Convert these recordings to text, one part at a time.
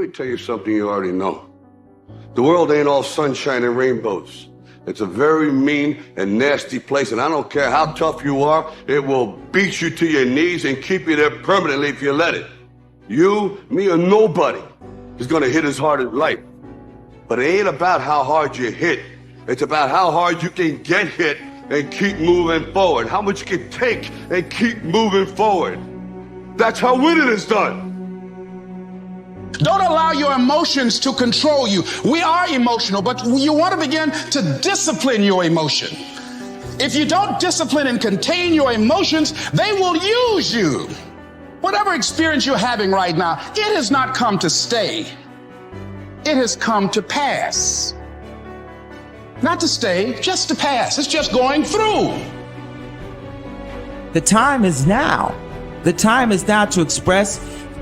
me tell you something you already know. The world ain't all sunshine and rainbows. It's a very mean and nasty place, and I don't care how tough you are, it will beat you to your knees and keep you there permanently if you let it. You, me, or nobody is gonna hit as hard as life. But it ain't about how hard you hit. It's about how hard you can get hit and keep moving forward. How much you can take and keep moving forward. That's how winning is done. Don't allow your emotions to control you. We are emotional, but you want to begin to discipline your emotion. If you don't discipline and contain your emotions, they will use you. Whatever experience you're having right now, it has not come to stay. It has come to pass. Not to stay, just to pass. It's just going through. The time is now. The time is now to express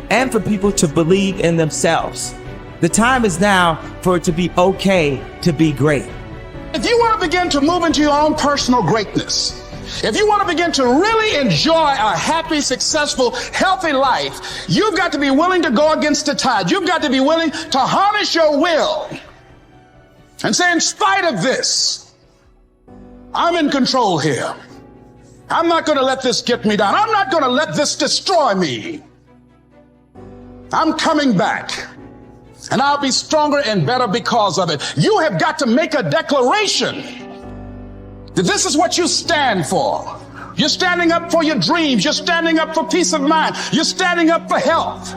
and for people to believe in themselves. The time is now for it to be okay to be great. If you want to begin to move into your own personal greatness, if you want to begin to really enjoy a happy, successful, healthy life, you've got to be willing to go against the tide. You've got to be willing to harness your will and say, in spite of this, I'm in control here. I'm not going to let this get me down. I'm not going to let this destroy me. I'm coming back, and I'll be stronger and better because of it. You have got to make a declaration that this is what you stand for. You're standing up for your dreams. You're standing up for peace of mind. You're standing up for health.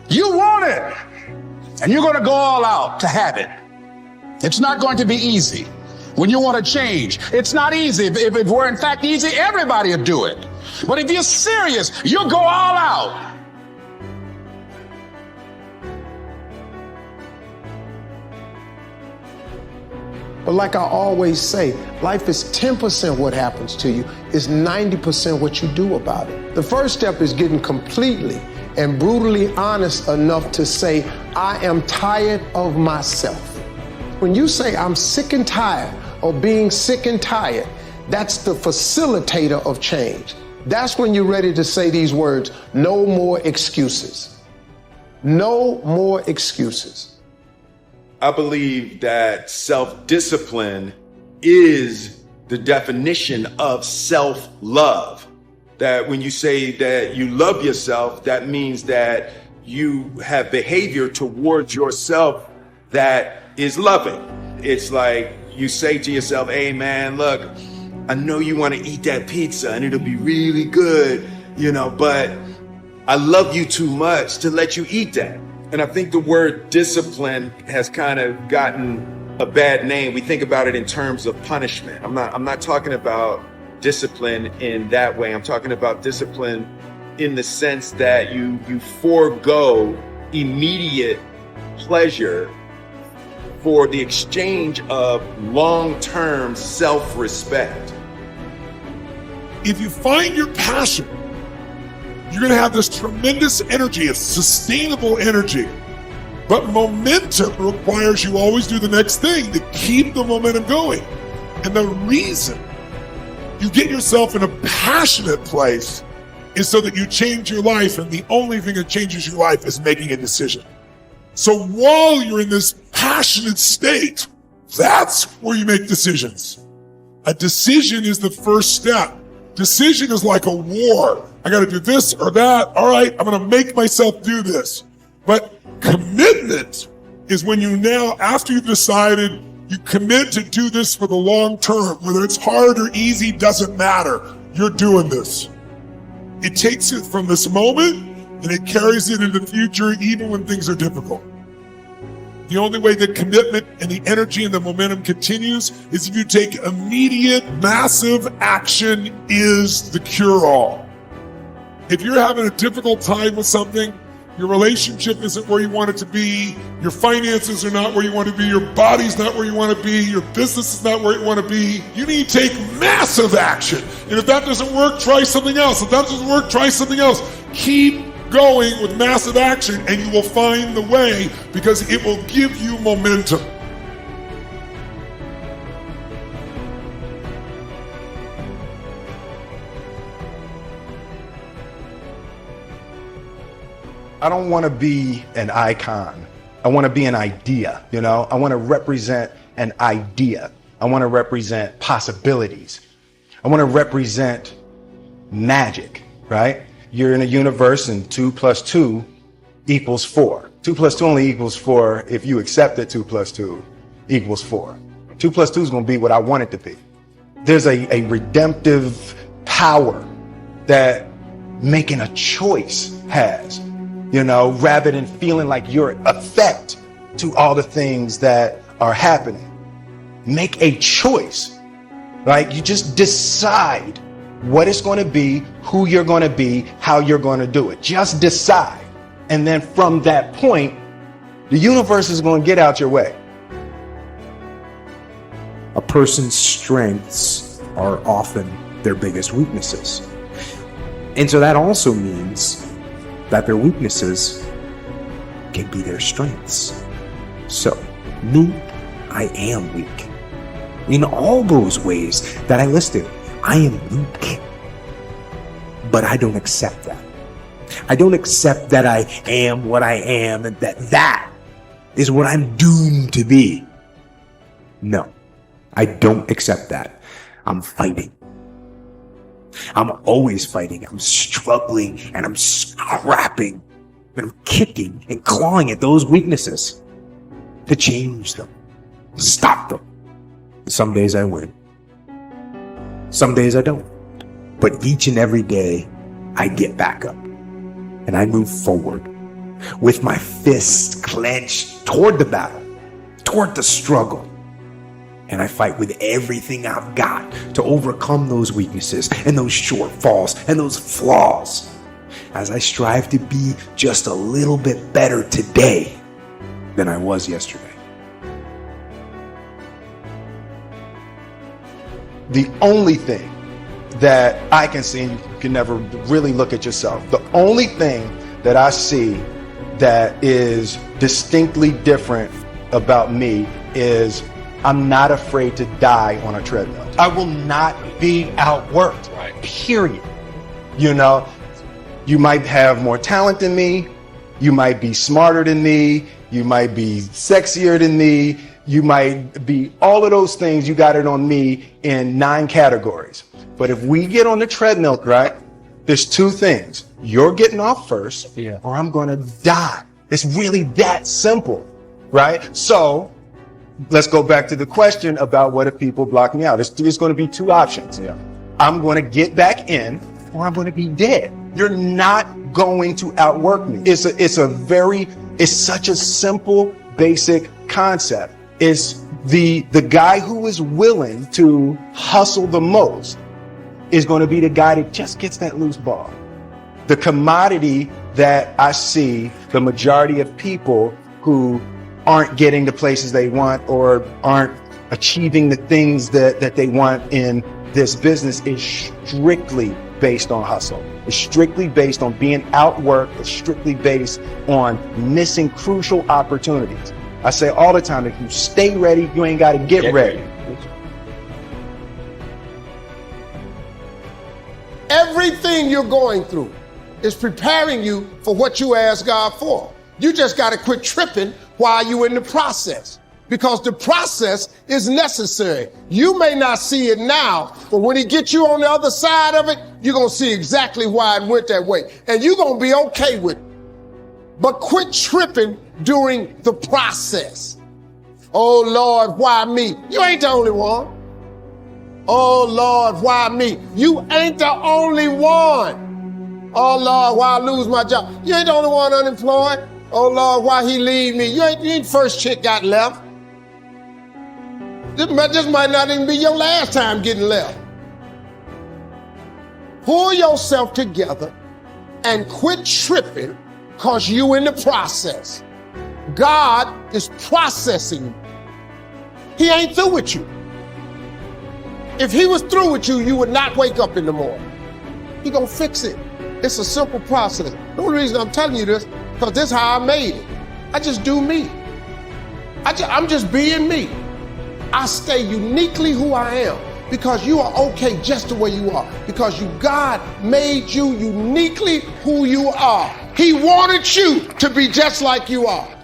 You want it, and you're going to go all out to have it. It's not going to be easy when you want to change. It's not easy. If it were in fact easy, everybody would do it. But if you're serious, you'll go all out. But like I always say, life is 10% what happens to you, it's 90% what you do about it. The first step is getting completely and brutally honest enough to say, I am tired of myself. When you say I'm sick and tired of being sick and tired, that's the facilitator of change. That's when you're ready to say these words, no more excuses. No more excuses. I believe that self-discipline is the definition of self-love. That when you say that you love yourself, that means that you have behavior towards yourself that is loving. It's like you say to yourself, hey man, look, I know you want to eat that pizza and it'll be really good, but I love you too much to let you eat that. And I think the word discipline has kind of gotten a bad name. We think about it in terms of punishment. I'm not talking about discipline in that way. I'm talking about discipline in the sense that you forego immediate pleasure for the exchange of long-term self-respect. If you find your passion, you're going to have this tremendous energy. It's sustainable energy. But momentum requires you always do the next thing to keep the momentum going. And the reason you get yourself in a passionate place is so that you change your life. And the only thing that changes your life is making a decision. So while you're in this passionate state, that's where you make decisions. A decision is the first step. Decision is like a war. I got to do this or that. All right, I'm going to make myself do this. But commitment is when you now, after you've decided, you commit to do this for the long term. Whether it's hard or easy, doesn't matter. You're doing this. It takes it from this moment and it carries it into the future even when things are difficult. The only way that commitment and the energy and the momentum continues is if you take immediate, massive action is the cure-all. If you're having a difficult time with something, your relationship isn't where you want it to be, your finances are not where you want to be, your body's not where you want to be, your business is not where you want to be, you need to take massive action. And if that doesn't work, try something else. If that doesn't work, try something else. Keep going with massive action and you will find the way because it will give you momentum. I don't want to be an icon. I want to be an idea, you know? I want to represent an idea. I want to represent possibilities. I want to represent magic, right? You're in a universe and 2 + 2 = 4. 2 + 2 only equals 4 if you accept that 2 + 2 = 4. 2 + 2 is going to be what I want it to be. There's a redemptive power that making a choice has, you know, rather than feeling like you're an effect to all the things that are happening. Make a choice, right? You just decide what it's going to be, who you're going to be, how you're going to do it. Just decide. And then from that point, the universe is going to get out your way. A person's strengths are often their biggest weaknesses. And so that also means that their weaknesses can be their strengths. So, me, I am weak. In all those ways that I listed, I am weak. But I don't accept that. I don't accept that I am what I am and that is what I'm doomed to be. No, I don't accept that. I'm fighting. I'm always fighting. I'm struggling and I'm scrapping and I'm kicking and clawing at those weaknesses to change them, stop them. Some days I win. Some days I don't. But each and every day I get back up and I move forward with my fists clenched toward the battle, toward the struggle. And I fight with everything I've got to overcome those weaknesses and those shortfalls and those flaws as I strive to be just a little bit better today than I was yesterday. The only thing that I can see, and you can never really look at yourself, the only thing that I see that is distinctly different about me is I'm not afraid to die on a treadmill. I will not be outworked, period. You know, you might have more talent than me, you might be smarter than me, you might be sexier than me, you might be all of those things. You got it on me in 9 categories. But if we get on the treadmill, right, there's 2 things. You're getting off first, or I'm going to die. It's really that simple, right? So let's go back to the question about what if people block me out. It's going to be 2 options. I'm going to get back in, or I'm going to be dead. You're not going to outwork me. It's such a simple, basic concept. It's the guy who is willing to hustle the most is going to be the guy that just gets that loose ball. The commodity that I see the majority of people who aren't getting the places they want or aren't achieving the things that they want in this business is strictly based on hustle. It's strictly based on being outworked. It's strictly based on missing crucial opportunities. I say all the time, if you stay ready, you ain't got to get ready. Everything you're going through is preparing you for what you asked God for. You just got to quit tripping while you're in the process, because the process is necessary. You may not see it now, but when he gets you on the other side of it, you're going to see exactly why it went that way. And you're going to be okay with it. But quit tripping during the process. Oh, Lord, why me? You ain't the only one. Oh, Lord, why me? You ain't the only one. Oh, Lord, why I lose my job? You ain't the only one unemployed. Oh, Lord, why he leave me? You ain't first chick got left. This might not even be your last time getting left. Pull yourself together and quit tripping, because you in the process. God is processing you. He ain't through with you. If he was through with you, you would not wake up in the morning. He gonna fix it. It's a simple process. The only reason I'm telling you this, because this is how I made it. I just do me. I'm just being me. I stay uniquely who I am, because you are okay just the way you are, because God made you uniquely who you are. He wanted you to be just like you are.